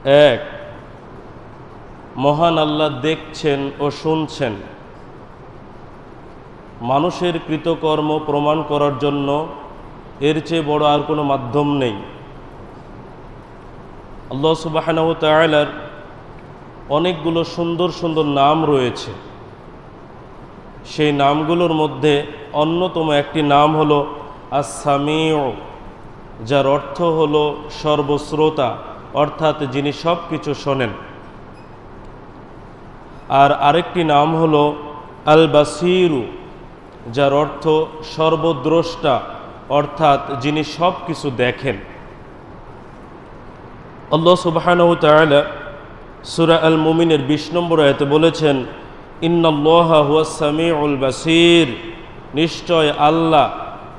এক, মহান আল্লাহ দেখছেন ও শুনছেন। মানুষের কৃতকর্ম প্রমাণ করার জন্য এর চেয়ে বড় আর কোনো মাধ্যম নেই। আল্লাহ সুবহানাহু ওয়া তাআলার অনেকগুলো সুন্দর সুন্দর নাম রয়েছে। সেই নামগুলোর মধ্যে অন্যতম একটি নাম হলো আস-সামিউ, যার অর্থ হলো সর্বশ্রোতা, অর্থাৎ যিনি সব কিছু শোনেন। আর আরেকটি নাম হলো আল-বাসীরু, যার অর্থ সর্বদ্রষ্টা, অর্থাৎ যিনি সব কিছু দেখেন। আল্লাহ সুবহানাহু ওয়া তাআলা সূরা আল মুমিনের 20 নম্বর আয়াতে বলেছেন, ইন্নাল্লাহা হুয়াস সামিউল বাসীর, নিশ্চয় আল্লাহ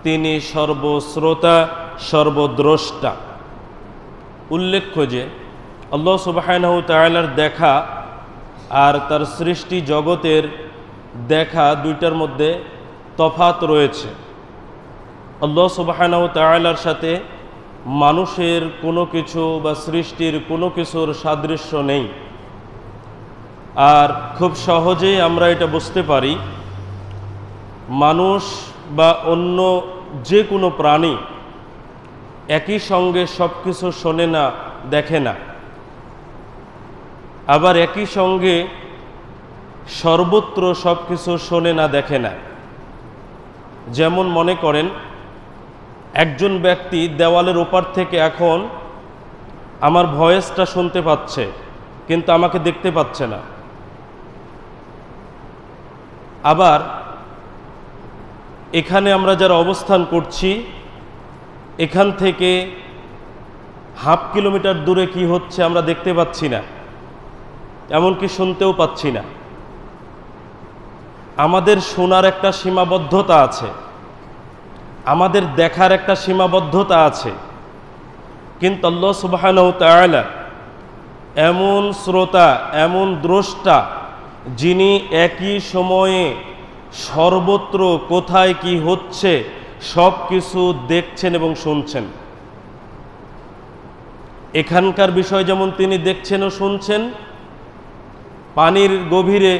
তিনি সর্বশ্রোতা সর্বদ্রষ্টা। উল্লেখ্য যে আল্লাহ সুবহানাহু ওয়া তাআলার দেখা আর তার সৃষ্টি জগতের দেখা দুইটার মধ্যে তফাত রয়েছে। আল্লাহ সুবহানাহু ওয়া তাআলার সাথে মানুষের কোনো কিছু বা সৃষ্টির কোনো কিছুর সাদৃশ্য নেই। আর খুব সহজেই আমরা এটা বুঝতে পারি, মানুষ বা অন্য যে কোনো প্রাণী একই সঙ্গে সব কিছু শোনে না, দেখে না। আবার একই সঙ্গে সর্বত্র সব কিছু শোনে না, দেখে না। যেমন মনে করেন, একজন ব্যক্তি দেওয়ালের ওপার থেকে এখন আমার ভয়েসটা শুনতে পাচ্ছে, কিন্তু আমাকে দেখতে পাচ্ছে না। আবার এখানে আমরা যারা অবস্থান করছি, এখান থেকে হাফ কিলোমিটার দূরে কি হচ্ছে আমরা দেখতে পাচ্ছি না, এমনকি শুনতেও পাচ্ছি না। আমাদের শোনার একটা সীমাবদ্ধতা আছে, আমাদের দেখার একটা সীমাবদ্ধতা আছে। কিন্তু আল্লাহ সুবহানাহু ওয়া তাআলা এমন শ্রোতা, এমন দ্রষ্টা, যিনি একই সময়ে সর্বত্র কোথায় কি হচ্ছে সব কিছু দেখছেন এবং শুনছেন। এখানকার বিষয় যেমন তিনি দেখছেন ও শুনছেন, পানির গভীরে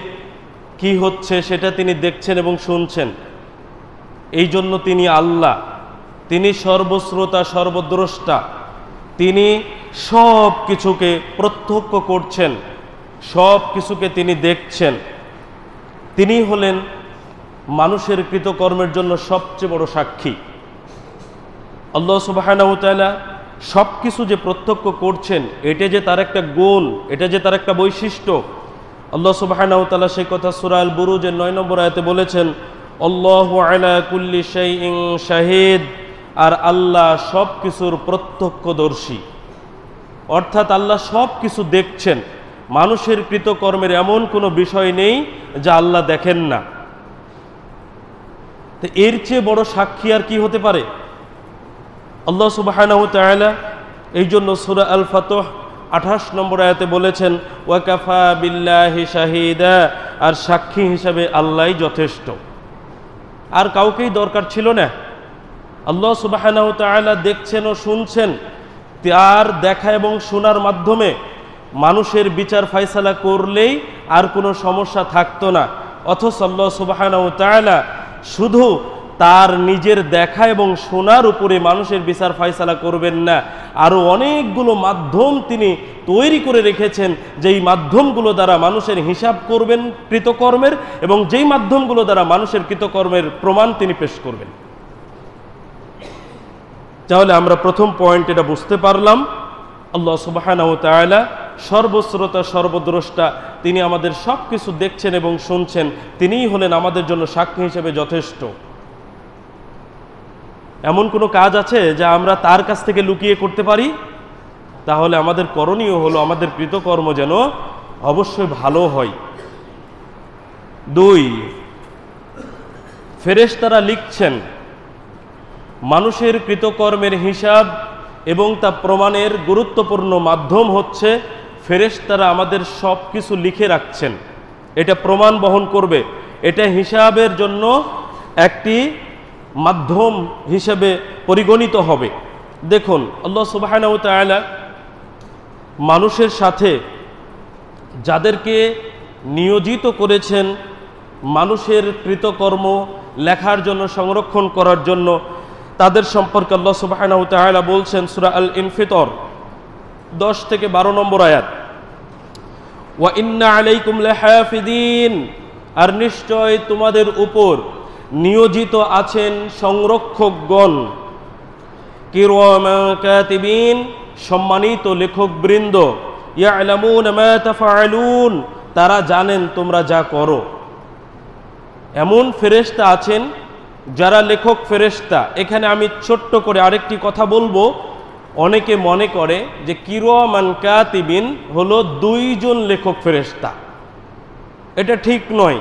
কি হচ্ছে সেটা তিনি দেখছেন এবং শুনছেন। এই জন্য তিনি আল্লাহ, তিনি সর্বশ্রোতা সর্বদ্রষ্টা, তিনি সব কিছুকে প্রত্যক্ষ করছেন, সব কিছুকে তিনি দেখছেন। তিনি হলেন মানুষের কৃতকর্মের জন্য সবচেয়ে বড় সাক্ষী। আল্লাহ সুবহানাহু ওয়া তাআলা সব কিছু যে প্রত্যক্ষ করছেন, এটা যে তার একটা গুণ, এটা যে তার একটা বৈশিষ্ট্য। আল্লাহ সুবহানাহু ওয়া তাআলা সেই কথা সূরা আল বুরুজের 9 নম্বর আয়াতে বলেছেন, আল্লাহু আলা কুল্লি শাইইন শাহিদ, আর আল্লাহ সব কিছুর প্রত্যক্ষদর্শী, অর্থাৎ আল্লাহ সব কিছু দেখছেন। মানুষের কৃতকর্মের এমন কোনো বিষয় নেই যা আল্লাহ দেখেন না। তো এর চেয়ে বড় সাক্ষী আর কি হতে পারে? আল্লাহ সুবহানাহু ওয়া তাআলা এই জন্য সূরা আল ফাতহ 28 নম্বর আয়াতে বলেছেন, ওয়া কাফা বিল্লাহি শাহিদা, আর সাক্ষী হিসাবে আল্লাহই যথেষ্ট, আর কাউকেই দরকার ছিল না। আল্লাহ সুবহানাহু ওয়া তাআলা দেখছেন ও শুনছেন, তার দেখা এবং শোনার মাধ্যমে মানুষের বিচার ফায়সালা করলেই আর কোনো সমস্যা থাকতো না। অথচ আল্লাহ সুবহানাহু ওয়া তাআলা শুধু তার নিজের দেখা এবং শোনার উপরে মানুষের বিচার ফায়সালা করবেন না, আরও অনেকগুলো মাধ্যম তিনি তৈরি করে রেখেছেন, যেই মাধ্যমগুলো দ্বারা মানুষের হিসাব করবেন কৃতকর্মের, এবং যেই মাধ্যমগুলো দ্বারা মানুষের কৃতকর্মের প্রমাণ তিনি পেশ করবেন। তাহলে আমরা প্রথম পয়েন্ট এটা বুঝতে পারলাম, আল্লাহ সুবহানাহু ওয়া তাআলা সর্বশ্রোতা সর্বদ্রষ্টা, তিনি আমাদের সব কিছু দেখছেন এবং শুনছেন। তিনিই হলেন আমাদের জন্য সাক্ষী হিসেবে যথেষ্ট। এমন কোনো কাজ আছে যা আমরা তার কাছ থেকে লুকিয়ে করতে পারি? তাহলে আমাদের করণীয় হলো আমাদের কৃতকর্ম যেন অবশ্যই ভালো হয়। 2, ফেরেশতারা লিখছেন মানুষের কৃতকর্মের হিসাব এবং তা প্রমাণের গুরুত্বপূর্ণ মাধ্যম হচ্ছে ফেরেশতারা আমাদের সব কিছু লিখে রাখছেন। এটা প্রমাণ বহন করবে, এটা হিসাবের জন্য একটি মাধ্যম হিসেবে পরিগণিত হবে। দেখুন, আল্লাহ সুবহানাহু ওয়া তাআলা মানুষের সাথে যাদেরকে নিয়োজিত করেছেন মানুষের কৃতকর্ম লেখার জন্য, সংরক্ষণ করার জন্য, তাদের সম্পর্কে আল্লাহ সুবহানাহু ওয়া তাআলা বলছেন সূরা আল ইনফিতর 10 থেকে 12 নম্বর আয়াত, ওয়া ইন্না আলাইকুম লাহাফিদিন, আর নিশ্চয় তোমাদের উপর নিয়োজিত আছেন সংরক্ষকগণ, কিরামান কাতিবিন, সম্মানিত লেখকবৃন্দ, ইয়ালামুনা মা তাফআলুন, তারা জানেন তোমরা যা করো। এমন ফেরেশতা আছেন যারা লেখক ফেরেশতা। এখানে আমি ছোট্ট করে আরেকটি কথা বলবো। অনেকে মনে করে যে কিরামান কাতিবিন হলো 2 জন লেখক ফেরেশতা। এটা ঠিক নয়।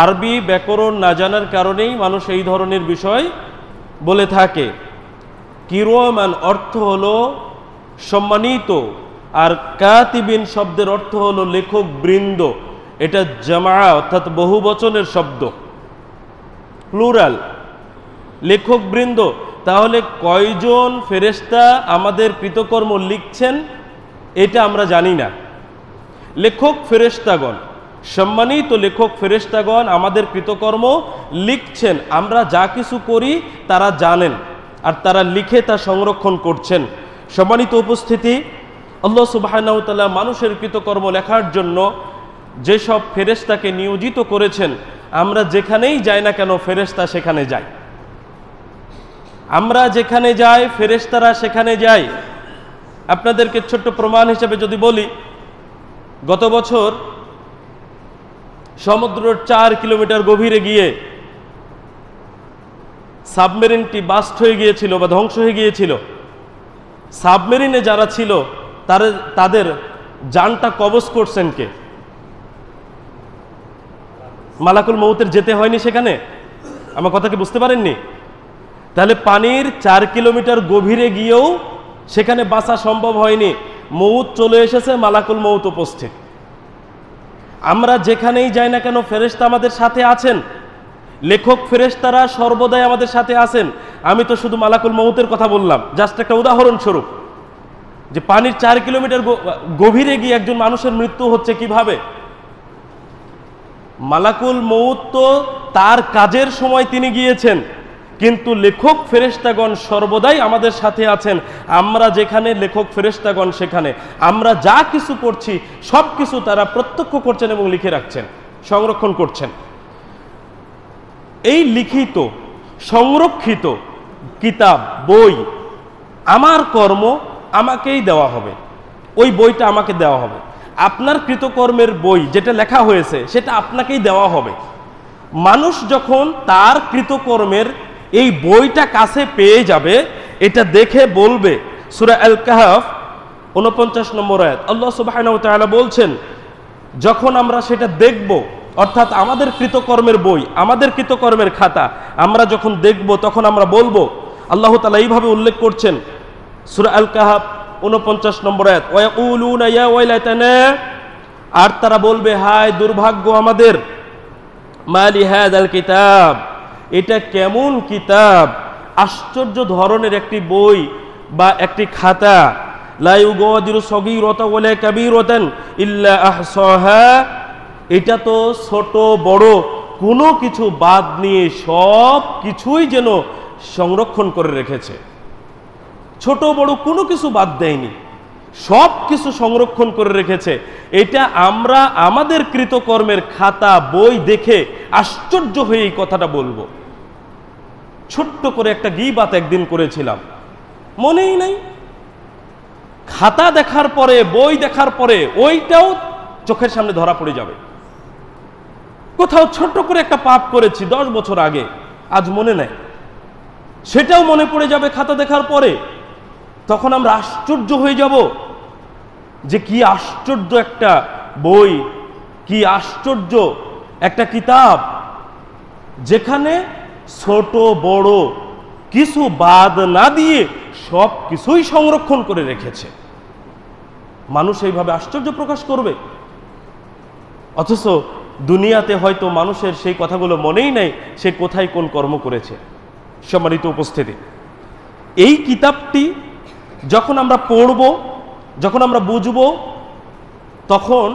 আরবি ব্যাকরণ না জানার কারণেই মানুষ এই ধরনের বিষয় বলে থাকে। কিরামান অর্থ হলো সম্মানিত, আর কাতিবিন শব্দের অর্থ হলো লেখক বৃন্দ। এটা জামা অর্থাৎ বহু বচনের শব্দ, প্লুরাল, লেখক বৃন্দ। তাহলে কয়জন ফেরেশতা আমাদের কৃতকর্ম লিখছেন এটা আমরা জানি না। লেখক ফেরেশতাগণ, সম্মানিত লেখক ফেরেশতাগণ আমাদের কৃতকর্ম লিখছেন। আমরা যা কিছু করি তারা জানেন, আর তারা লিখে তা সংরক্ষণ করছেন। সম্মানিত উপস্থিতি, আল্লাহ সুবহানাহু ওয়া তাআলা মানুষের কৃতকর্ম লেখার জন্য যেসব ফেরেশতাকে নিয়োজিত করেছেন, আমরা যেখানেই যাই না কেন ফেরেশতা সেখানে যায়। আমরা যেখানে যাই ফেরেশতারা সেখানে যায়। আপনাদেরকে ছোট্ট প্রমাণ হিসেবে যদি বলি, গত বছর সমুদ্রের 4 কিলোমিটার গভীরে গিয়ে সাবমেরিনটি বাস্ট হয়ে গিয়েছিল বা ধ্বংস হয়ে গিয়েছিল। সাবমেরিনে যারা ছিল তাদের জানটা কবজ করছেন কে? মালাকুল মউতের যেতে হয়নি সেখানে? আমার কথা কি বুঝতে পারেননি? তাহলে পানির 4 কিলোমিটার গভীরে গিয়েও সেখানে বাঁচা সম্ভব হয়নি। মউত চলে এসেছে, মালাকুল মউত উপস্থিত। আমরা যেখানেই যাই না কেন ফেরেশতা আমাদের সাথে আছেন। লেখক ফেরেশতারা সর্বদাই আমাদের সাথে আছেন। আমি তো শুধু মালাকুল মউতের কথা বললাম, জাস্ট একটা উদাহরণস্বরূপ, যে পানির 4 কিলোমিটার গভীরে গিয়ে একজন মানুষের মৃত্যু হচ্ছে কিভাবে। মালাকুল মউত তো তার কাজের সময় তিনি গিয়েছেন, কিন্তু লেখক ফেরেশতাগণ সর্বদাই আমাদের সাথে আছেন। আমরা যেখানে, লেখক ফেরেশতাগণ সেখানে। আমরা যা কিছু করছি সব কিছু তারা প্রত্যক্ষ করছেন এবং লিখে রাখছেন, সংরক্ষণ করছেন। এই লিখিত সংরক্ষিত কিতাব, বই, আমার কর্ম আমাকেই দেওয়া হবে, ওই বইটা আমাকে দেওয়া হবে। আপনার কৃতকর্মের বই যেটা লেখা হয়েছে সেটা আপনাকেই দেওয়া হবে। মানুষ যখন তার কৃতকর্মের এই বইটা কাছে পেয়ে যাবে, এটা দেখে বলবে, সূরা আল কাহফ 49 নম্বর আয়াত, আল্লাহ সুবহানাহু ওয়া তাআলা বলছেন, যখন আমরা সেটা দেখব, অর্থাৎ আমাদের কৃতকর্মের বই, আমাদের কৃতকর্মের খাতা আমরা যখন দেখব, তখন আমরা বলবো, আল্লাহ তাআলা এইভাবে উল্লেখ করছেন সূরা আল কাহফ 49 নম্বর আয়াত, ওয়া ইয়াকুলুনা ইয়া ওয়াইলাতানা, আর তারা বলবে, হায় দুর্ভাগ্য আমাদের, মালি হাযাল কিতাব, এটা কেমন কিতাব, আশ্চর্য ধরনের একটি বই বা একটি খাতা, লা ইউগাদিরু সগীরাতান ওয়ালা কাবীরাতান ইল্লা আহসাহা, এটা তো ছোট বড় কোনো কিছু বাদ নিয়ে সব কিছুই যেন সংরক্ষণ করে রেখেছে। ছোট বড় কোনো কিছু বাদ দেয়নি, সব কিছু সংরক্ষণ করে রেখেছে। এটা আমরা আমাদের কৃতকর্মের খাতা বই দেখে আশ্চর্য হয়ে এই কথাটা বলবো। ছোট্ট করে একটা গীবাত একদিন করেছিলাম, মনেই নাই। খাতা দেখার পরে, বই দেখার পরে ওইটাও চোখের সামনে ধরা পড়ে যাবে। কোথাও ছোট্ট করে একটা পাপ করেছি 10 বছর আগে, আজ মনে নাই, সেটাও মনে পড়ে যাবে খাতা দেখার পরে। তখন আমরা আশ্চর্য হয়ে যাব যে কি আশ্চর্য একটা বই, কি আশ্চর্য একটা কিতাব, যেখানে ছোট বড় কিছু বাদ না দিয়ে সব কিছুই সংরক্ষণ করে রেখেছে। মানুষ এইভাবে আশ্চর্য প্রকাশ করবে, অথচ দুনিয়াতে হয়তো মানুষের সেই কথাগুলো মনেই নাই সে কোথায় কোন কর্ম করেছে। সম্মানিত উপস্থিতি, এই কিতাবটি যখন আমরা পড়ব, যখন আমরা বুঝব তখন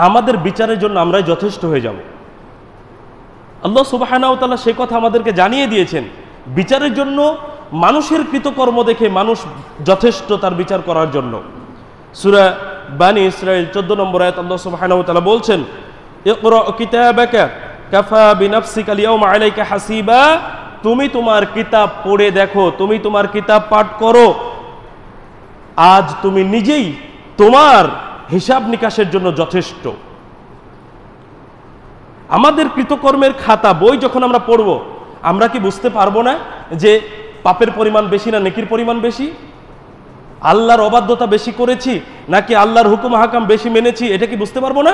আমাদের বিচারের জন্য আমরাই যথেষ্ট হয়ে যাব। আল্লাহ সুবহানাহু ওয়া তাআলা সেই কথা আমাদেরকে জানিয়ে দিয়েছেন, বিচারের জন্য মানুষের কৃতকর্ম দেখে মানুষ যথেষ্ট তার বিচার করার জন্য। সূরা বানী ইসরাঈল 14 নম্বর আয়াত আল্লাহ সুবহানাহু ওয়া তাআলা বলছেন, ইকরা কিতাবাকা কাফা বিনাফসিকা আল-ইয়াওমা আলাইকা হাসিবা, তুমি তোমার কিতাব পড়ে দেখো, তুমি তোমার কিতাব পাঠ করো, আজ তুমি নিজেই তোমার হিসাব নিকাশের জন্য যথেষ্ট। আমাদের কৃতকর্মের খাতা বই যখন আমরা পড়ব, আমরা কি বুঝতে পারবো না যে পাপের পরিমাণ বেশি না নেকির পরিমাণ বেশি, আল্লাহর অবাধ্যতা বেশি করেছি নাকি আল্লাহর হুকুম হাকাম বেশি মেনেছি, এটা কি বুঝতে পারবো না?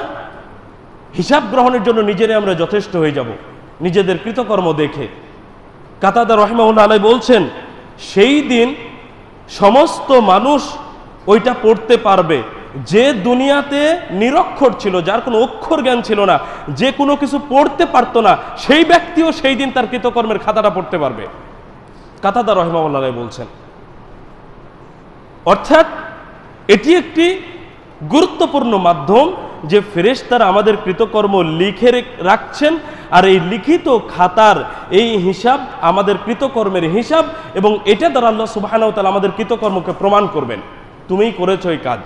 হিসাব গ্রহণের জন্য নিজেরাই আমরা যথেষ্ট হয়ে যাব নিজেদের কৃতকর্ম দেখে। কাতাদা রাহিমাহুল্লাহ আলাইহি বলছেন, সেই দিন সমস্ত মানুষ ওইটা পড়তে পারবে যে দুনিয়াতে নিরক্ষর ছিল, যার কোনো অক্ষর জ্ঞান ছিল না, যে কোনো কিছু পড়তে পারতো না, সেই ব্যক্তিও সেই দিন তার কৃতকর্মের খাতাটা পড়তে পারবে। কাতাদা রাহিমাহুল্লাহ আলাইহি বলছেন, অর্থাৎ এটি একটি গুরুত্বপূর্ণ মাধ্যম যে ফেরেশতারা আমাদের কৃতকর্ম লিখে রাখছেন, আর এই লিখিত খাতার এই হিসাব আমাদের কৃতকর্মের হিসাব, এবং এটা দ্বারা আল্লাহ সুবহানাহু ওয়া তাআলা আমাদের কৃতকর্মকে প্রমাণ করবেন। তুমিই করেছো এই কাজ,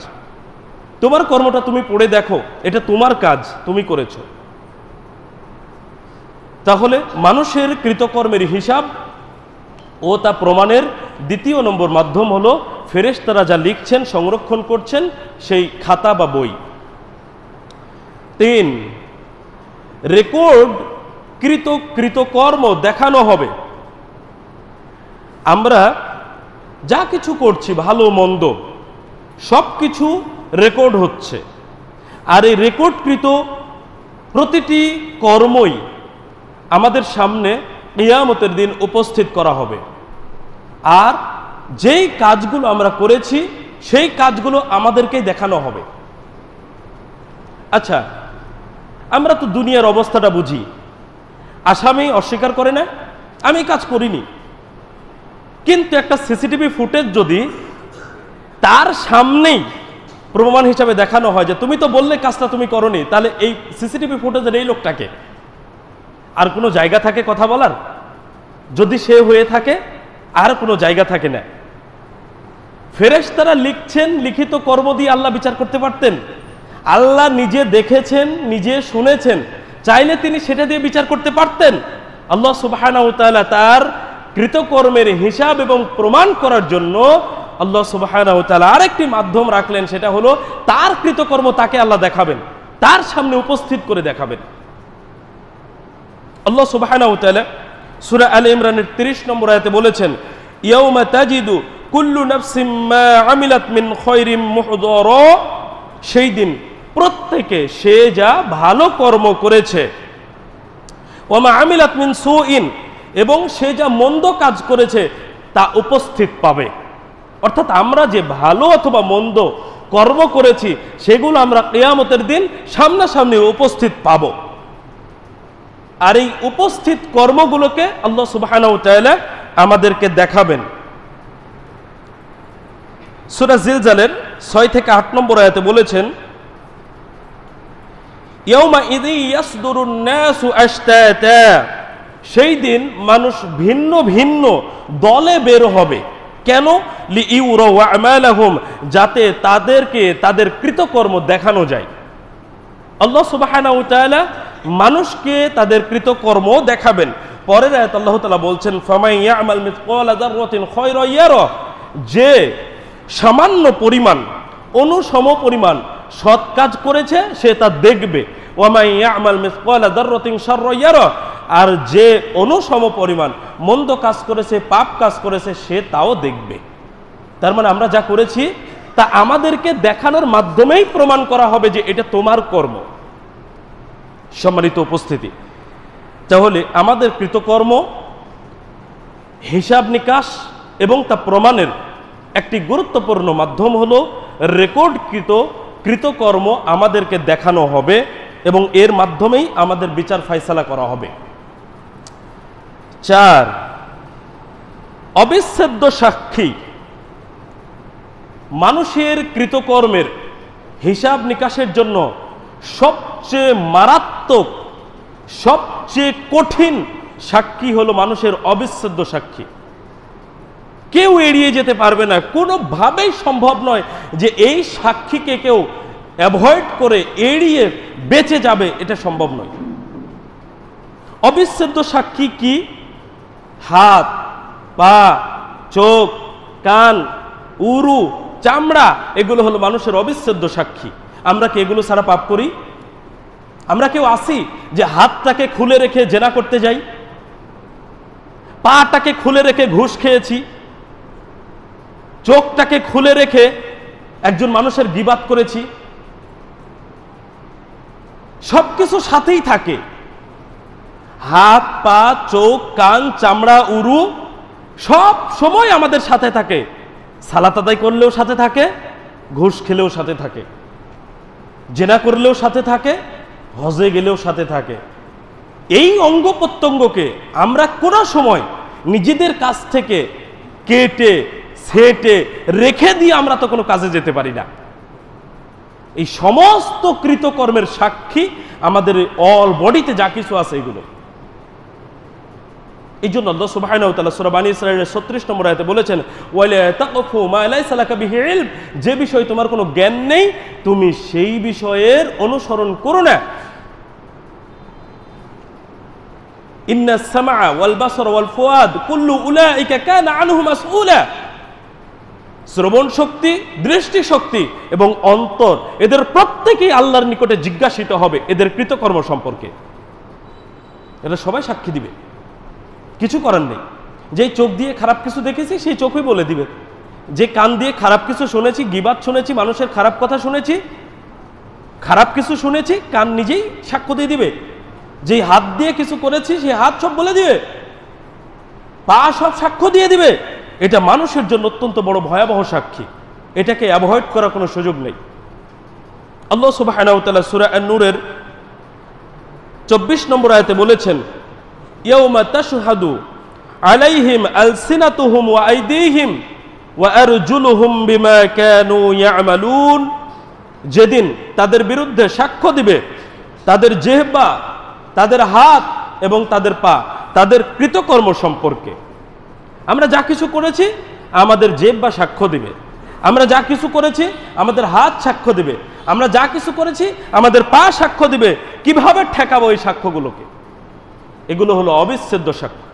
তোমার কর্মটা তুমি পড়ে দেখো, এটা তোমার কাজ, তুমি করেছো। তাহলে মানুষের কৃতকর্মের হিসাব ও তা প্রমাণের দ্বিতীয় নম্বর মাধ্যম হলো ফেরেশতারা যা লিখছেন, সংরক্ষণ করছেন সেই খাতা বা বই। 3, রেকর্ড কৃতকর্ম দেখানো হবে। আমরা যা কিছু করছি ভালো মন্দ সব কিছু রেকর্ড হচ্ছে, আর এই রেকর্ডকৃত প্রতিটি কর্মই আমাদের সামনে কিয়ামতের দিন উপস্থিত করা হবে। আর যেই কাজগুলো আমরা করেছি সেই কাজগুলো আমাদেরকেই দেখানো হবে। আচ্ছা, আমরা তো দুনিয়ার অবস্থাটা বুঝি, আসামি অস্বীকার করে না আমি কাজ করিনি, কিন্তু একটা সিসিটিভি ফুটেজ যদি তার সামনেই প্রমাণ হিসাবে দেখানো হয় যে তুমি তো বললে কাজটা তুমি করনি, তাহলে এই সিসিটিভি ফুটেজের এই লোকটাকে আর কোনো জায়গা থাকে কথা বলার? যদি সে হয়ে থাকে আর কোনো জায়গা থাকে না। ফেরেশতারা লিখছেন, লিখিত কর্ম দিয়ে আল্লাহ বিচার করতে পারতেন। আল্লাহ নিজে দেখেছেন, নিজে শুনেছেন, চাইলে তিনি সেটা দিয়ে বিচার করতে পারতেন। আল্লাহ সুবহানাহু ওয়া তাআলা তার কৃতকর্মের হিসাব এবং প্রমাণ করার জন্য আল্লাহ সুবহানাহু ওয়া তাআলা আরেকটি মাধ্যম রাখলেন, সেটা হলো তার কৃতকর্ম তাকে আল্লাহ দেখাবেন, তার সামনে উপস্থিত করে দেখাবেন। আল্লাহ সুবহানাহু ওয়া তাআলা সূরা আলে ইমরানের 30 নম্বর আয়াতে বলেছেন, ইয়াউমা তাজিদু কুল্লু নাফসিম মা আমিলাত মিন খায়রিন মুহদারা, সেই দিন প্রত্যেকে সে যা ভালো কর্ম করেছে, ওয়া মা আমিলাত মিন সুইন, এবং সে যা মন্দ কাজ করেছে তা উপস্থিত পাবে। অর্থাৎ আমরা যে ভালো অথবা মন্দ কর্ম করেছি সেগুলো আমরা কিয়ামতের দিন সামনাসামনি উপস্থিত পাব। আর এই উপস্থিত কর্মগুলোকে আল্লাহ সুবহানাহু ওয়া তাআলা আমাদেরকে দেখাবেন। সূরা জিলজালের 6 থেকে 8 নম্বর আয়াতে বলেছেন, ইয়াউমা ইযি ইয়াসদুরুন নাসু আশতাতা, সেই দিন মানুষ ভিন্ন ভিন্ন দলে বের হবে। কেন? লিইউরা আমালাহুম, যাতে তাদেরকে তাদের কৃতকর্ম দেখানো যায়। আল্লাহ সুবহানাহু ওয়া তাআলা মানুষকে তাদের কৃতকর্ম দেখাবেন। পরের আয়াত আল্লাহ তাআলা বলছেন, ফামান ইয়ামাল মিসকালা যাররাতিন খায়রান ইয়ারা, যে সামান্য পরিমাণ, অনুসম পরিমাণ সৎ কাজ করেছে সে তা দেখবে। ওয়া মান ইয়ামাল মিসকালা যাররাতিন শাররান ইয়ারা, আর যে অনুসম পরিমাণ মন্দ কাজ করেছে, পাপ কাজ করেছে, সে তাও দেখবে। তার মানে আমরা যা করেছি তা আমাদেরকে দেখানোর মাধ্যমেই প্রমাণ করা হবে যে এটা তোমার কর্ম। সম্মানিত উপস্থিতি, তাহলে আমাদের কৃতকর্ম হিসাব নিকাশ এবং তা প্রমাণের একটি গুরুত্বপূর্ণ মাধ্যম হলো রেকর্ডকৃত কৃতকর্ম আমাদেরকে দেখানো হবে এবং এর মাধ্যমেই আমাদের বিচার ফায়সালা করা হবে। 4, অবিচ্ছেদ্য সাক্ষী। মানুষের কৃতকর্মের হিসাব নিকাশের জন্য সবচেয়ে মারাত্মক, সবচেয়ে কঠিন সাক্ষী হলো মানুষের অবিচ্ছেদ্য সাক্ষী। কেউ এড়িয়ে যেতে পারবে না, কোনোভাবেই সম্ভব নয় যে এই সাক্ষীকে কেউ অ্যাভয়েড করে এড়িয়ে বেঁচে যাবে, এটা সম্ভব নয়। অবিচ্ছেদ্য সাক্ষী কি? হাত, পা, চোখ, কান, উরু, চামড়া, এগুলো হলো মানুষের অবিচ্ছেদ্য সাক্ষী। আমরা কি এগুলো ছাড়া পাপ করি? আমরা কেউ আসি যে হাতটাকে খুলে রেখে জেনা করতে যাই, পাটাকে খুলে রেখে ঘুষ খেয়েছি, চোখটাকে খুলে রেখে একজন মানুষের গীবাত করেছি? সবকিছু সাথেই থাকে, হাত, পা, চোখ, কান, চামড়া, উরু সব সময় আমাদের সাথে থাকে। সালাত আদায় করলেও সাথে থাকে, ঘুষ খেলেও সাথে থাকে, জেনা করলেও সাথে থাকে, হজে গেলেও সাথে থাকে। এই অঙ্গ প্রত্যঙ্গকে আমরা কোনো সময় নিজেদের কাছ থেকে কেটে সেটে রেখে দিয়ে আমরা তো কোনো কাজে যেতে পারি না। এই সমস্ত কৃতকর্মের সাক্ষী আমাদের অল বডিতে যা কিছু আছে এগুলো। এই জন্য আল্লাহ সুবহানাহু ওয়া তাআলা সূরা বানী ইসরাঈলের ৩৬ নম্বর আয়াতে বলেছেন, ওয়ালা তাকফু মা লাইসা লাকা বিহি ইলম, যে বিষয়ে তোমার কোনো জ্ঞান নেই তুমি সেই বিষয়ের অনুসরণ করো না। ইন্নাস সামআ ওয়াল বাসরা ওয়াল ফুয়াদ কুল্লু উলাইকা কানা আনহু মাসউলা, শ্রবণ শক্তি, দৃষ্টি শক্তি এবং অন্তর, এদের প্রত্যেকেই আল্লাহর নিকটে জিজ্ঞাসিত হবে এদের কৃতকর্ম সম্পর্কে। এরা সবাই সাক্ষী দিবে, কিছু করার নেই। যেই চোখ দিয়ে খারাপ কিছু দেখেছি সেই চোখই বলে দিবে, যে কান দিয়ে খারাপ কিছু শুনেছি, গীবাত শুনেছি, মানুষের খারাপ কথা শুনেছি, খারাপ কিছু শুনেছি, কান নিজেই সাক্ষ্য দিয়ে দিবে। যেই হাত দিয়ে কিছু করেছি সেই হাত সব বলে দিবে, পা সব সাক্ষ্য দিয়ে দিবে। এটা মানুষের জন্য অত্যন্ত বড় ভয়াবহ সাক্ষী, এটাকে অ্যাভয়েড করার কোনো সুযোগ নেই। আল্লাহ সুবহানাহু ওয়া তাআলা সূরা আন-নূরের ২৪ নম্বর আয়াতে বলেছেন, ইয়াউমা তাশহাদু আলাইহিম আলসিনাতুহুম ওয়া আইদিহিম ওয়া আরজুলুহুম বিমা কানু ইয়ামালুন, যেদিন তাদের বিরুদ্ধে সাক্ষ্য দিবে তাদের জিহ্বা, তাদের হাত এবং তাদের পা, তাদের কৃতকর্ম সম্পর্কে। আমরা যা কিছু করেছি আমাদের জিহ্বা সাক্ষ্য দিবে, আমরা যা কিছু করেছি আমাদের হাত সাক্ষ্য দিবে, আমরা যা কিছু করেছি আমাদের পা সাক্ষ্য দিবে। কিভাবে ঠেকাবো এই সাক্ষ্যগুলোকে? এগুলো হলো অবিচ্ছেদ্য সাক্ষ্য।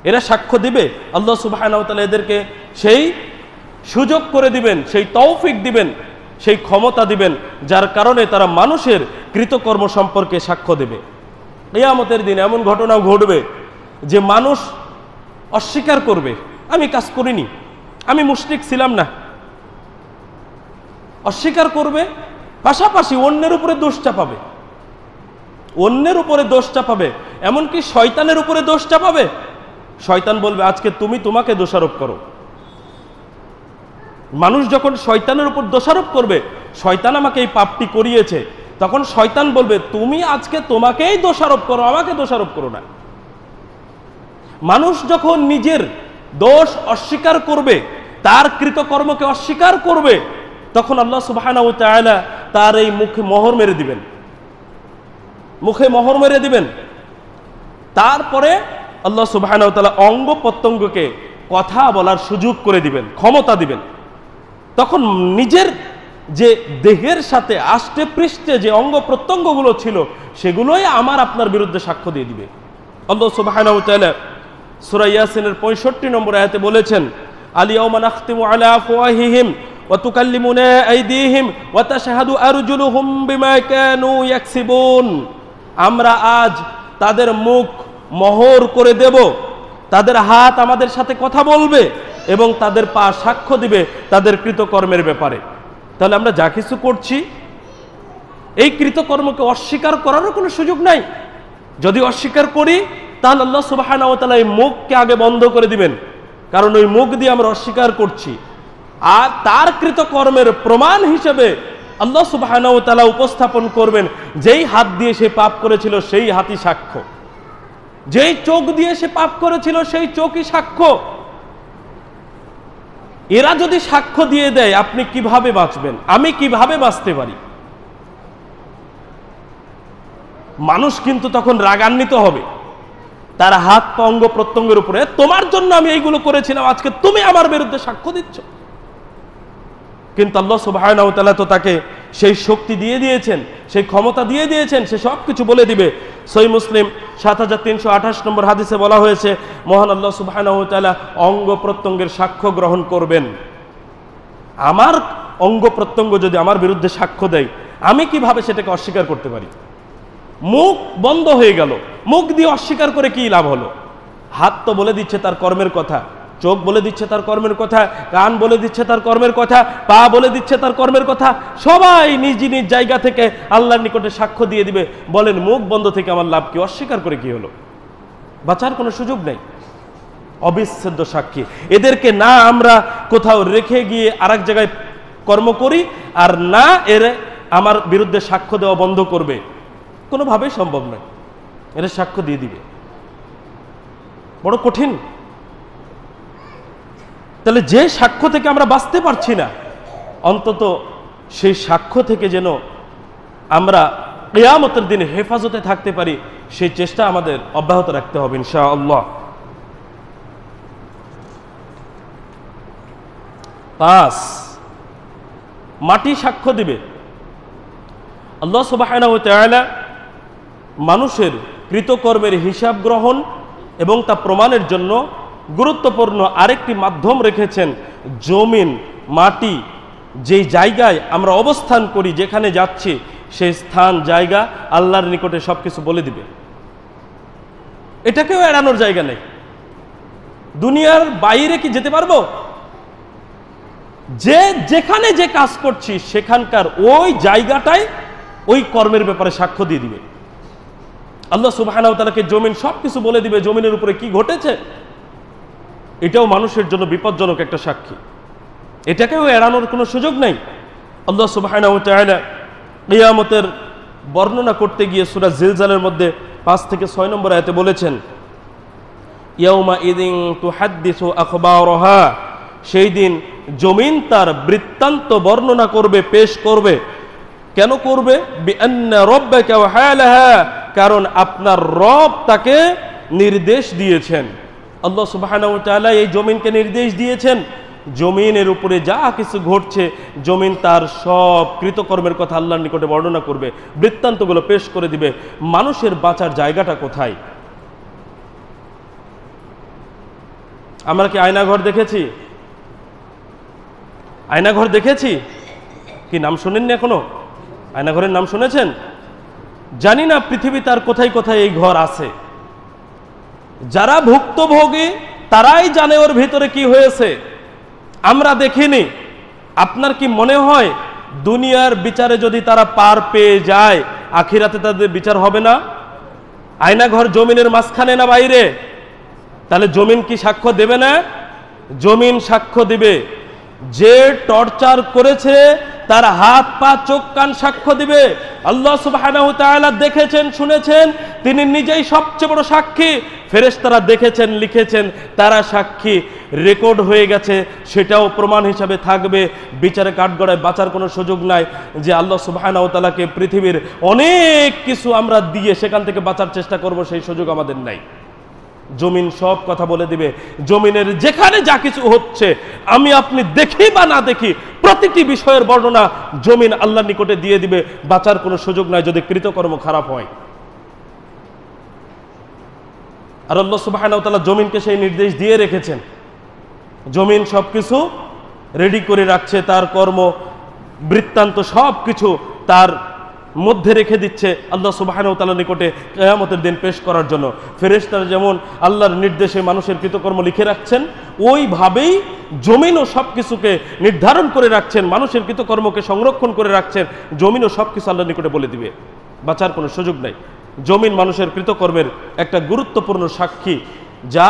এরা সাক্ষ্য দিবে, আল্লাহ সুবহানাহু ওয়া তাআলা এদেরকে সেই সুযোগ করে দিবেন, সেই তৌফিক দিবেন, সেই ক্ষমতা দিবেন, যার কারণে তারা মানুষের কৃতকর্ম সম্পর্কে সাক্ষ্য দেবে। কিয়ামতের দিন এমন ঘটনাও ঘটবে যে মানুষ অস্বীকার করবে, আমি কাজ করিনি, আমি মুশরিক ছিলাম না, অস্বীকার করবে, পাশাপাশি অন্যের উপরে দোষ চাপাবে, অন্যের উপরে দোষ চাপাবে, এমনকি শয়তানের উপরে দোষ চাপাবে। শয়তান বলবে আজকে তুমি তোমাকে দোষারোপ করো। মানুষ যখন শয়তানের উপর দোষারোপ করবে, শয়তান আমাকে এই পাপটি করিয়েছে, তখন শয়তান বলবে তুমি আজকে তোমাকেই দোষারোপ করো, আমাকে দোষারোপ করো না। মানুষ যখন নিজের দোষ অস্বীকার করবে, তার কৃতকর্মকে অস্বীকার করবে, তখন আল্লাহ সুবহানাহু ওয়া তাআলা তার এই মুখে মোহর মেরে দিবেন, মুখে মোহর মেরে দিবেন। তারপরে আল্লাহ সুবহানাহু ওয়া তাআলা অঙ্গ প্রত্যঙ্গকে কথা বলার সুযোগ করে দিবেন, ক্ষমতা দিবেন। তখন নিজের যে দেহের সাথে আষ্টে পৃষ্ঠে যে অঙ্গ প্রত্যঙ্গগুলো ছিল সেগুলোই আমার আপনার বিরুদ্ধে সাক্ষ্য দিয়ে দিবে। আল্লাহ সুবহানাহু ওয়া তাআলা সূরা ইয়াসিনের ৬৫ নম্বর আয়াতে বলেছেন, আল-ইয়াওমা নাখতিমু আলা আফওয়াহিহিম ওয়া তুকাল্লিমুনা আইদিহিম ওয়া তাশহাদু আরজুলুহুম বিমা কানু ইয়াকসিবুন, আমরা আজ তাদের মুখ মোহর করে দেব, তাদের হাত আমাদের সাথে কথা বলবে এবং তাদের পা সাক্ষ্য দিবে তাদের কৃতকর্মের ব্যাপারে। তাহলে আমরা যা কিছু করছি এই কৃতকর্মকে অস্বীকার করারও কোনো সুযোগ নাই। যদি অস্বীকার করি তাহলে আল্লাহ সুবহানাহু ওয়া তাআলা এই মুখকে আগে বন্ধ করে দিবেন, কারণ ওই মুখ দিয়ে আমরা অস্বীকার করছি। আর তার কৃতকর্মের প্রমাণ হিসেবে আল্লাহ সুবহানাহু ওয়া তাআলা উপস্থাপন করবেন যেই হাত দিয়ে সে পাপ করেছিল সেই হাতই সাক্ষ্য, যেই চোখ দিয়ে সে পাপ করেছিল সেই চোখই সাক্ষ্য। এরা যদি সাক্ষ্য দিয়ে দেয় আপনি কিভাবে বাঁচবেন, আমি কিভাবে বাঁচতে পারি? মানুষ কিন্তু তখন রাগান্বিত হবে, তার হাত পা অঙ্গ প্রত্যঙ্গের উপরে, তোমার জন্য আমি এইগুলো করেছিলাম, আজকে তুমি আমার বিরুদ্ধে সাক্ষ্য দিচ্ছ। কিন্তু আল্লাহ সুবহানাহু ওয়া তাআলা তো তাকে সেই শক্তি দিয়ে দিয়েছেন, সেই ক্ষমতা দিয়ে দিয়েছেন, সে সব কিছু বলে দিবে। সহিহ মুসলিম 7328 নম্বর হাদিসে বলা হয়েছে, মহান আল্লাহ সুবহানাহু ওয়া তাআলা অঙ্গ প্রত্যঙ্গের সাক্ষ্য গ্রহণ করবেন। আমার অঙ্গ প্রত্যঙ্গ যদি আমার বিরুদ্ধে সাক্ষ্য দেয়, আমি কিভাবে সেটাকে অস্বীকার করতে পারি? মুখ বন্ধ হয়ে গেল, মুখ দিয়ে অস্বীকার করে কি লাভ হলো? হাত তো বলে দিচ্ছে তার কর্মের কথা, চোখ বলে দিচ্ছে তার কর্মের কথা, কান বলে দিচ্ছে তার কর্মের কথা, পা বলে দিচ্ছে তার কর্মের কথা, সবাই নিজ নিজ জায়গা থেকে আল্লাহর নিকটে সাক্ষ্য দিয়ে দিবে। বলেন মুখ বন্ধ থেকে আমার লাভ কি? অস্বীকার করে কি হলো? বাঁচার কোনো সুযোগ নেই। অবিচ্ছেদ্য সাক্ষী এদেরকে না আমরা কোথাও রেখে গিয়ে আরেক জায়গায় কর্ম করি, আর না এর আমার বিরুদ্ধে সাক্ষ্য দেওয়া বন্ধ করবে, কোনোভাবেই সম্ভব নয়। এরা সাক্ষ্য দিয়ে দিবে, বড় কঠিন। তাহলে যে সাক্ষ্য থেকে আমরা বাঁচতে পারছি না, অন্তত সেই সাক্ষ্য থেকে যেন আমরা কিয়ামতের দিনে হেফাজতে থাকতে পারি, সেই চেষ্টা আমাদের অব্যাহত রাখতে হবে ইনশাআল্লাহ। 5, মাটি সাক্ষ্য দিবে। আল্লাহ সুবহানাহু ওয়া তাআলা মানুষের কৃতকর্মের হিসাব গ্রহণ এবং তা প্রমাণের জন্য গুরুত্বপূর্ণ আরেকটি মাধ্যম রেখেছেন, জমিন, মাটি। যেই জায়গায় আমরা অবস্থান করি, যেখানে যাচ্ছি, সেই স্থান জায়গা আল্লাহর নিকটে সবকিছু বলে দিবে। এটাকেও এড়ানোর জায়গা নেই। দুনিয়ার বাইরে কি যেতে পারবো? যে যেখানে যে কাজ করছি সেখানকার ওই জায়গাটায় ওই কর্মের ব্যাপারে সাক্ষ্য দিয়ে দিবে। আল্লাহ সুবহানাহু ওয়া তাআলাকে জমিন সবকিছু বলে দিবে, জমিনের উপরে কি ঘটেছে। এটাও মানুষের জন্য বিপজ্জনক একটা সাক্ষী, এটাকেও এড়ানোর কোনো সুযোগ নেই। আল্লাহ সুবহানাহু ওয়া তাআলা কিয়ামতের বর্ণনা করতে গিয়ে সূরা জিলজালের মধ্যে 5 থেকে 6 নম্বর আয়াতে বলেছেন, ইয়াউমা ইদিন তুহাদ্দিসু আখবারাহা, সেই দিন জমিন তার বৃত্তান্ত বর্ণনা করবে, পেশ করবে। কেন করবে? বিআন্না রাব্বাকা ওয়া হালাহা, কারণ আপনার রব তাকে নির্দেশ দিয়েছেন। আল্লাহ সুবহানাহু ওয়া তাআলা এই জমিনকে নির্দেশ দিয়েছেন, জমিনের উপরে যা কিছু ঘটছে জমিন তার সব কৃতকর্মের কথা আল্লাহর নিকটে বর্ণনা করবে, বৃত্তান্তগুলো পেশ করে দিবে। মানুষের বাঁচার জায়গাটা কোথায়? আমরা কি আয়নাঘর দেখেছি? আয়নাঘর দেখেছি কি? নাম শোনেননি এখনো? আয়নাঘরের নাম শুনেছেন? জানি না পৃথিবী তার কোথায় কোথায় এই ঘর আছে। যারা ভুক্তভোগী তারাই জানে ওর ভিতরে কি হয়েছে, আমরা দেখিনি। আপনার কি মনে হয় দুনিয়ার বিচারে যদি তারা পার পেয়ে যায়, আখিরাতে তাদের বিচার হবে না? আয়নাঘর জমিনের মাঝখানে না বাইরে? তাহলে জমিন কি সাক্ষ্য দেবে না? জমিন সাক্ষ্য দিবে। যে টর্চার করেছে তার হাত পা চোখ কান সাক্ষ্য দিবে। আল্লাহ সুবহানাহু ওয়া তাআলা দেখেছেন, শুনেছেন, তিনি নিজেই সবচেয়ে বড় সাক্ষী। ফেরেশতারা দেখেছেন, লিখেছেন, তারা সাক্ষী, রেকর্ড হয়ে গেছে, সেটাও প্রমাণ হিসাবে থাকবে। বিচারে কাঠগড়ায় বাঁচার কোনো সুযোগ নাই যে আল্লাহ সুবহানাহু ওয়া তাআলাকে পৃথিবীর অনেক কিছু আমরা দিয়ে সেখান থেকে বাঁচার চেষ্টা করব, সেই সুযোগ আমাদের নাই। জমিন সব কথা বলে দিবে। জমিনের যেখানে যা কিছু হচ্ছে, আমি আপনি দেখি বা না দেখি, প্রতিটি বিষয়ের বর্ণনা জমিন আল্লাহর নিকটে দিয়ে দিবে। বাঁচার কোনো সুযোগ নাই যদি কৃতকর্ম খারাপ হয়। আর আল্লাহ সুবহানাহু ওয়া তাআলা জমিনকে সেই নির্দেশ দিয়ে রেখেছেন। জমিন সবকিছু রেডি করে রাখছে, তার কর্ম বৃত্তান্ত সবকিছু তার মধ্যে রেখে দিচ্ছে আল্লাহ সুবহানাহু ওয়া তাআলার নিকটে কিয়ামতের দিন পেশ করার জন্য। ফেরেশতারা যেমন আল্লাহর নির্দেশে মানুষের কৃতকর্ম লিখে রাখছেন, ওইভাবেই জমিনও সব কিছুকে নির্ধারণ করে রাখছেন, মানুষের কৃতকর্মকে সংরক্ষণ করে রাখছেন। জমিনও সব কিছু আল্লাহর নিকটে বলে দিবে, বাঁচার কোনো সুযোগ নাই। জমিন মানুষের কৃতকর্মের একটা গুরুত্বপূর্ণ সাক্ষী, যা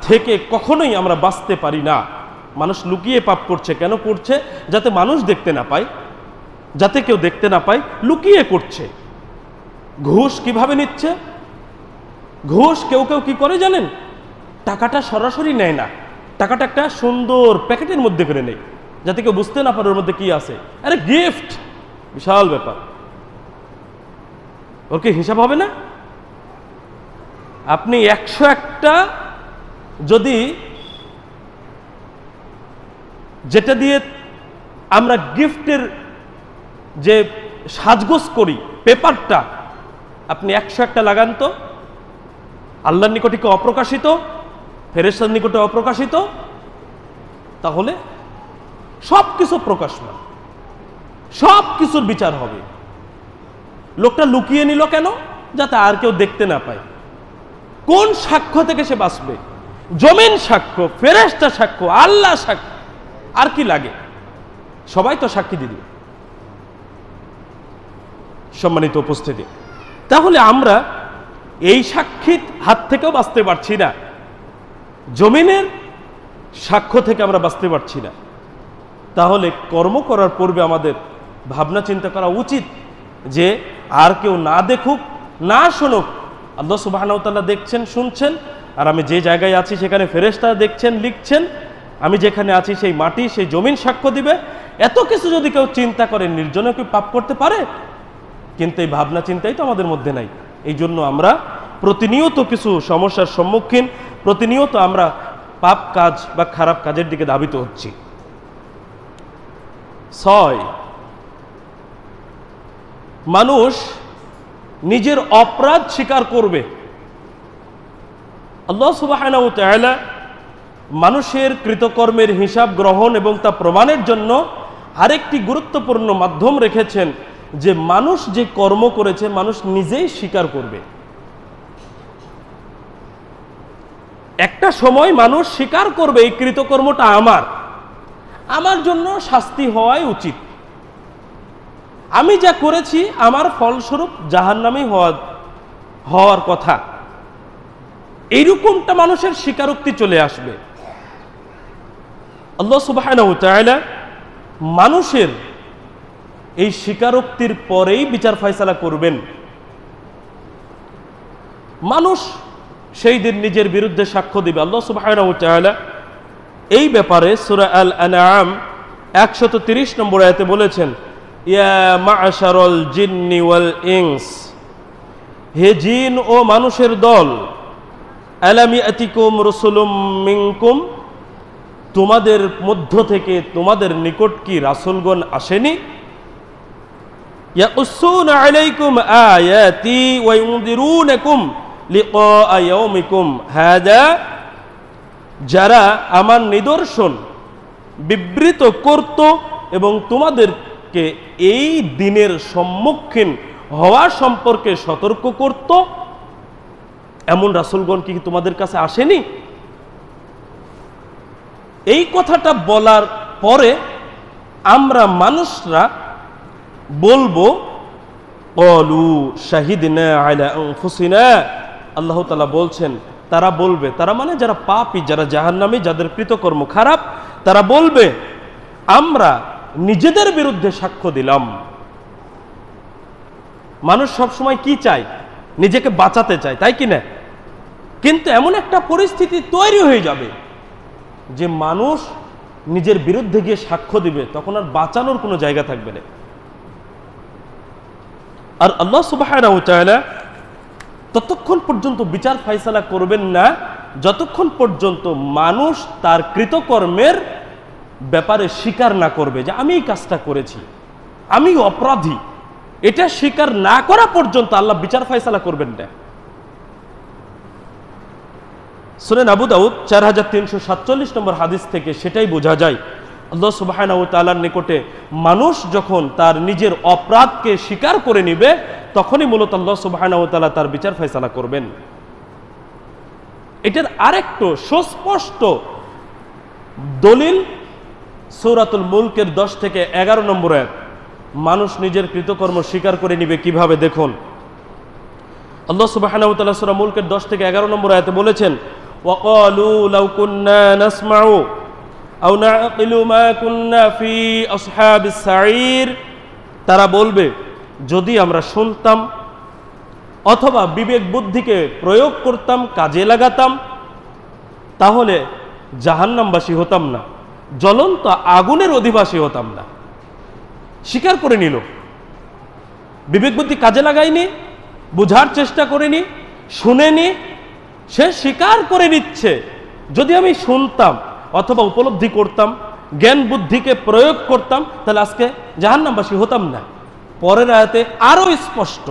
থেকে কখনোই আমরা বাঁচতে পারি না। মানুষ লুকিয়ে পাপ করছে, কেন করছে? যাতে মানুষ দেখতে না পায়, যাতে কেউ দেখতে না পায়, লুকিয়ে করছে। ঘুষ কিভাবে নিচ্ছে? ঘুষ কেউ কেউ কি করে জানেন? টাকাটা সরাসরি নেয় না, টাকাটা একটা সুন্দর প্যাকেটের মধ্যে করে নেই, যাতে কেউ বুঝতে না পারে ওর মধ্যে কি আছে। আরে গিফট, বিশাল ব্যাপার, ওর কি হিসাব হবে না? আপনি 101টা যদি, যেটা দিয়ে আমরা গিফটের যে সাজগোজ করি পেপারটা, আপনি 101টা লাগান তো, আল্লাহর নিকটে কি অপ্রকাশিত, ফেরেশতার নিকটে অপ্রকাশিত, তাহলে সব কিছু প্রকাশমান, সব কিছুর বিচার হবে। লোকটা লুকিয়ে নিল কেন? যাতে আর কেউ দেখতে না পায়। কোন সাক্ষ্য থেকে সে বাঁচবে? জমিন সাক্ষ্য, ফেরেশতা সাক্ষ্য, আল্লাহ সাক্ষ্য, আর কি লাগে? সবাই তো সাক্ষী দিবে। সম্মানিত উপস্থিতি, তাহলে আমরা এই সাক্ষীর হাত থেকেও বাঁচতে পারছি না, জমিনের সাক্ষ্য থেকে আমরা বাঁচতে পারছি না। তাহলে কর্ম করার পূর্বে আমাদের ভাবনা চিন্তা করা উচিত যে আর কেউ না দেখুক, না শুনুক, আল্লাহ সুবহানাহু ওয়া তাআলা দেখছেন, শুনছেন। আর আমি যে জায়গায় আছি সেখানে ফেরেশতারা দেখছেন, লিখছেন। আমি যেখানে আছি সেই মাটি, সেই জমিন সাক্ষ্য দিবে। এত কিছু যদি কেউ চিন্তা করে, নির্জনে কি পাপ করতে পারে? কিন্তু এই ভাবনা চিন্তাই তো আমাদের মধ্যে নাই। এই জন্য আমরা প্রতিনিয়ত কিছু সমস্যার সম্মুখীন, প্রতিনিয়ত আমরা পাপ কাজ বা খারাপ কাজের দিকে ধাবিত হচ্ছি। 6, মানুষ নিজের অপরাধ স্বীকার করবে। আল্লাহ সুবহানাহু ওয়া তাআলা মানুষের কৃতকর্মের হিসাব গ্রহণ এবং তা প্রমাণের জন্য আরেকটি গুরুত্বপূর্ণ মাধ্যম রেখেছেন, যে মানুষ যে কর্ম করেছে মানুষ নিজেই স্বীকার করবে। একটা সময় মানুষ স্বীকার করবে এই কৃতকর্মটা আমার জন্য শাস্তি হওয়াই উচিত, আমি যা করেছি আমার ফলস্বরূপ জাহান্নামী হওয়ার কথা। এইরকমটা মানুষের স্বীকারোক্তি চলে আসবে। আল্লাহ সুবহানাহু ওয়া তাআলা মানুষের এই স্বীকারোক্তির পরেই বিচার ফয়সালা করবেন। মানুষ সেই দিন নিজের বিরুদ্ধে সাক্ষ্য দিবে। আল্লাহ সুবহানাহু ওয়া তাআলা এই ব্যাপারে সূরা আল আনআম 130 নম্বর আয়াতে বলেছেন, ইয়া মা'শারাল জিন্নি ওয়াল ইনস, হে জিন ও মানুষের দল, আলাম ইয়াতিকুম রাসূলুম মিনকুম, তোমাদের মধ্য থেকে তোমাদের নিকট কি রাসূলগণ আসেনি? ইয়াকুসুনা আলাইকুম আয়াতি ওয়া ইউনদিরুনাকুম লিকা ইয়াউমিকুম হাদা, যারা আমার নিদর্শন বিবৃত করত এবং তোমাদেরকে এই দিনের সম্মুখীন হওয়া সম্পর্কে সতর্ক করত, এমন রাসূলগণ কি তোমাদের কাছে আসেনি? এই কথাটা বলার পরে আমরা মানুষরা বলবো, ক্বালু শাহিদনা আলা আনফুসিনা, আল্লাহ তাআলা বলছেন তারা বলবে, তারা মানে যারা পাপী, যারা জাহান্নামী, যাদের কৃতকর্ম খারাপ, তারা বলবে আমরা নিজেদের বিরুদ্ধে সাক্ষ্য দিলাম। মানুষ সবসময় কি চায়? নিজেকে বাঁচাতে চায়, তাই কি না? কিন্তু এমন একটা পরিস্থিতি তৈরি হয়ে যাবে যে মানুষ নিজের বিরুদ্ধে গিয়ে সাক্ষ্য দিবে, তখন আর বাঁচানোর কোনো জায়গা থাকবে না। আর আল্লাহ সুবহানাহু ওয়া তাআলা ততক্ষণ পর্যন্ত বিচার ফয়সালা করবেন না যতক্ষণ পর্যন্ত মানুষ তার কৃতকর্মের ব্যাপারে স্বীকার না করবে যে আমি এই কাজটা করেছি, আমি অপরাধী। এটা স্বীকার না করা পর্যন্ত আল্লাহ বিচার ফয়সালা করবেন না। সুনান আবু দাউদ 4347 নম্বর হাদিস থেকে সেটাই বোঝা যায়, আল্লাহ সুবহানাহু ওয়া তাআলার নিকটে মানুষ যখন তার নিজের অপরাধকে স্বীকার করে নিবে, তখনই মূলত আল্লাহ সুবহানাহু ওয়া তাআলা তার বিচার ফয়সালা করবেন। এটার আরেকটু সুস্পষ্ট দলিল সূরাতুল মুলকের 10 থেকে 11 নম্বর আয়াত। মানুষ নিজের কৃতকর্ম স্বীকার করে নিবে কিভাবে দেখুন। আল্লাহ সুবহানাহু ওয়া তাআলা সূরা মুলকের 10 থেকে 11 নম্বর আয়াতে বলেছেন, ওয়াকালু লাউ কুন্না নাসমাউ আও নাআকিলু মা কুন্না ফি আসহাবিস সাঈর, তারা বলবে যদি আমরা শুনতাম অথবা বিবেক বুদ্ধিকে প্রয়োগ করতাম, কাজে লাগাতাম, তাহলে জাহান্নামবাসী হতাম না, জ্বলন্ত আগুনের অধিবাসী হতাম না। স্বীকার করে নিল, বিবেক বুদ্ধি কাজে লাগায়নি, বোঝার চেষ্টা করেনি, শুনেনি, সে স্বীকার করে নিচ্ছে। যদি আমি শুনতাম অথবা উপলব্ধি করতাম, জ্ঞান বুদ্ধিকে প্রয়োগ করতাম, তাহলে আজকে জাহান্নামবাসী হতাম না। পরের আয়াতে আরো স্পষ্ট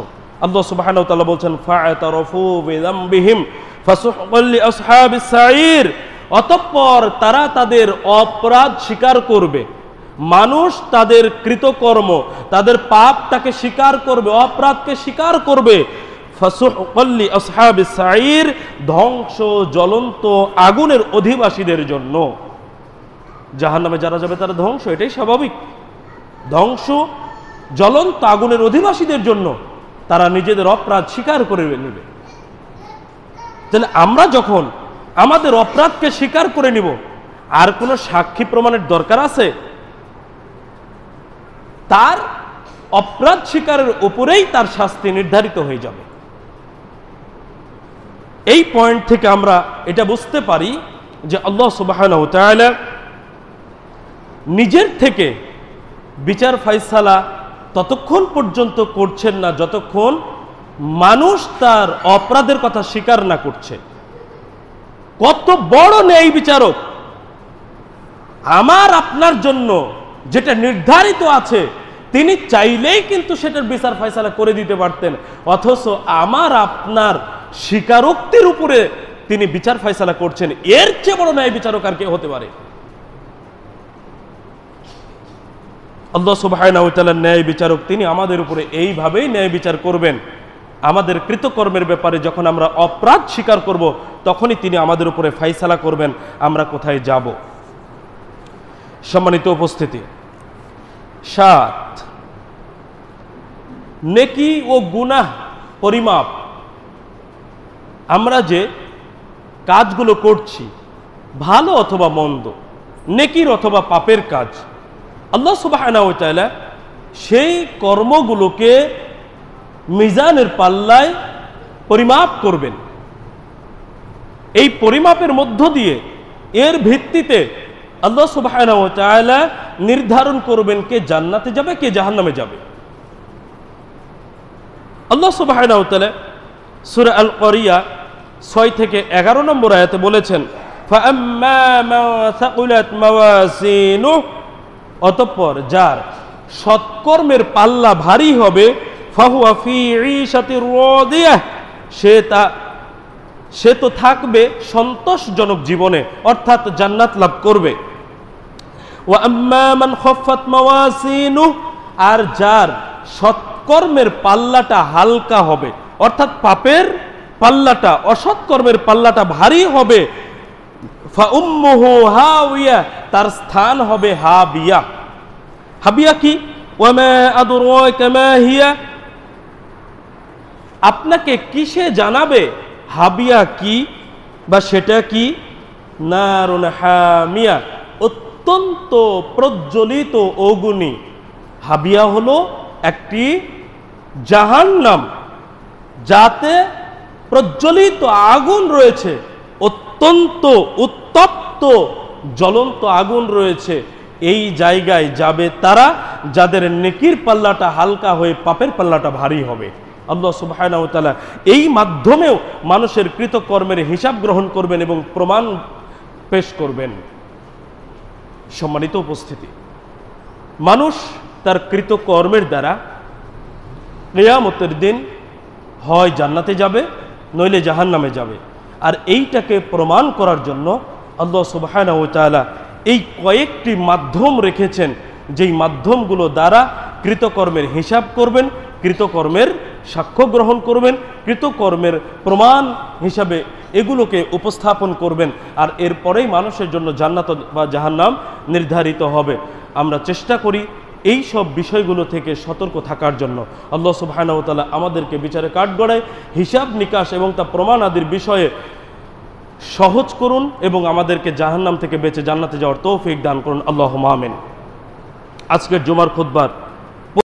আল্লাহ সুবহানাহু ওয়া তাআলা বলছেন, ফাআতারাফু বিযামবিহিম ফাসুহকাল লিআসহাবিস সাঈর। অতঃপর তারা তাদের অপরাধ স্বীকার করবে। মানুষ তাদের কৃতকর্ম, তাদের পাপটাকে স্বীকার করবে, অপরাধকে স্বীকার করবে। ফাসুহকাল লিআসহাবিস সাঈর, ধ্বংস জ্বলন্ত আগুনের অধিবাসীদের জন্য। জাহান্নামে যারা যাবে তারা ধ্বংস, এটাই স্বাভাবিক। ধ্বংস জ্বলন্ত আগুনের অধিবাসীদের জন্য, তারা নিজেদের অপরাধ স্বীকার করে নেবে। তাহলে আমরা যখন আমাদের অপরাধকে স্বীকার করে নিব, আর কোনো সাক্ষী প্রমাণের দরকার আছে? তার অপরাধ স্বীকারের উপরেই তার শাস্তি নির্ধারিত হয়ে যাবে। এই পয়েন্ট থেকে আমরা এটা বুঝতে পারি যে আল্লাহ সুবহানাহু ওয়া তাআলা নিজের থেকে বিচার ফায়সালা ততক্ষণ পর্যন্ত করছেন না যতক্ষণ মানুষ তার অপরাধের কথা স্বীকার না করছে। কত বড় ন্যায় বিচারক! আমার আপনার জন্য যেটা নির্ধারিত আছে, তিনি চাইলেই কিন্তু সেটার বিচার ফায়সালা করে দিতে পারতেন, অথচ আমার আপনার স্বীকারোক্তির উপরে তিনি বিচার ফায়সালা করছেন। এর চেয়ে বড় ন্যায় বিচারক আর কে হতে পারে? আল্লাহ সুবহানাহু ওয়া তাআলা ন্যায় বিচারক, তিনি আমাদের উপরে এইভাবেই ন্যায় বিচার করবেন। আমাদের কৃতকর্মের ব্যাপারে যখন আমরা অপরাধ স্বীকার করব, তখনই তিনি আমাদের উপরে ফায়সালা করবেন আমরা কোথায় যাব। সম্মানিত উপস্থিতি, ৭, নেকি ও গুনাহ পরিমাপ। আমরা যে কাজগুলো করছি, ভালো অথবা মন্দ, নেকির অথবা পাপের কাজ, আল্লাহ সুবহানাহু ওয়া তাআলা সেই কর্মগুলোকে মিজানের পাল্লায় পরিমাপ করবেন। এই পরিমাপের মধ্য দিয়ে, এর ভিত্তিতে আল্লাহ সুবহানাহু ওয়া তাআলা নির্ধারণ করবেন কে জান্নাতে যাবে, কে জাহান্নামে যাবে। আল্লাহ সুবহানাহু ওয়া তাআলা সূরা আল কারিয়া ৬ থেকে ১১ নম্বর আয়াতে বলেছেন, ফাআম্মা মান সাকুলাত মাওয়াজিনুহু, অতঃপর যার সৎকর্মের পাল্লা ভারী হবে, ফাহুয়া ফি ঈশাতির রাদিয়াহ, সে তো থাকবে সন্তোষজনক জীবনে, অর্থাৎ জান্নাত লাভ করবে। ওয়া আম্মা মান খাফফাত মাওয়াজিনুহু, আর যার সৎকর্মের পাল্লাটা হালকা হবে, অর্থাৎ পাপের পাল্লাটা, অসৎকর্মের পাল্লাটা ভারী হবে, ফা উম্মুহু হাওিয়া, তার স্থান হবে হাবিয়া। হাবিয়া কি? ওয়া মা আদরাকা মা হিয়া, আপনাকে কিসে জানাবে হাবিয়া কি বা সেটা কি? নারুন হামিয়া, অত্যন্ত প্রজ্বলিত অগ্নি। হাবিয়া হলো একটি জাহান্নাম, যাতে প্রজ্বলিত আগুন রয়েছে, অত্যন্ত উত্তপ্ত জ্বলন্ত আগুন রয়েছে। এই জায়গায় যাবে তারা যাদের নেকির পাল্লাটা হালকা হয়ে পাপের পাল্লাটা ভারী হবে। আল্লাহ সুবহানাহু ওয়া তাআলা এই মাধ্যমেও মানুষের কৃতকর্মের হিসাব গ্রহণ করবেন এবং প্রমাণ পেশ করবেন। সম্মানিত উপস্থিতি, মানুষ তার কৃতকর্মের দ্বারা কিয়ামতের দিন হয় জান্নাতে যাবে, নইলে জাহান্নামে যাবে। আর এইটাকে প্রমাণ করার জন্য আল্লাহ সুবহানাহু ওয়া তাআলা এই কয়েকটি মাধ্যম রেখেছেন, যেই মাধ্যমগুলো দ্বারা কৃতকর্মের হিসাব করবেন, কৃতকর্মের সাক্ষ্য গ্রহণ করবেন, কৃতকর্মের প্রমাণ হিসাবে এগুলোকে উপস্থাপন করবেন। আর এরপরেই মানুষের জন্য জান্নাত বা জাহান্নাম নির্ধারিত হবে। আমরা চেষ্টা করি এই সব বিষয়গুলো থেকে সতর্ক থাকার জন্য। আল্লাহ সুবহানাহু ওয়া তাআলা আমাদেরকে বিচারে কাঠগড়ায় হিসাব নিকাশ এবং তা প্রমাণ আদির বিষয়ে সহজ করুন এবং আমাদেরকে জাহান্নাম থেকে বেঁচে জান্নাতে যাওয়ার তৌফিক দান করুন। আল্লাহুম্মা আমিন। আজকের জুমার খুতবার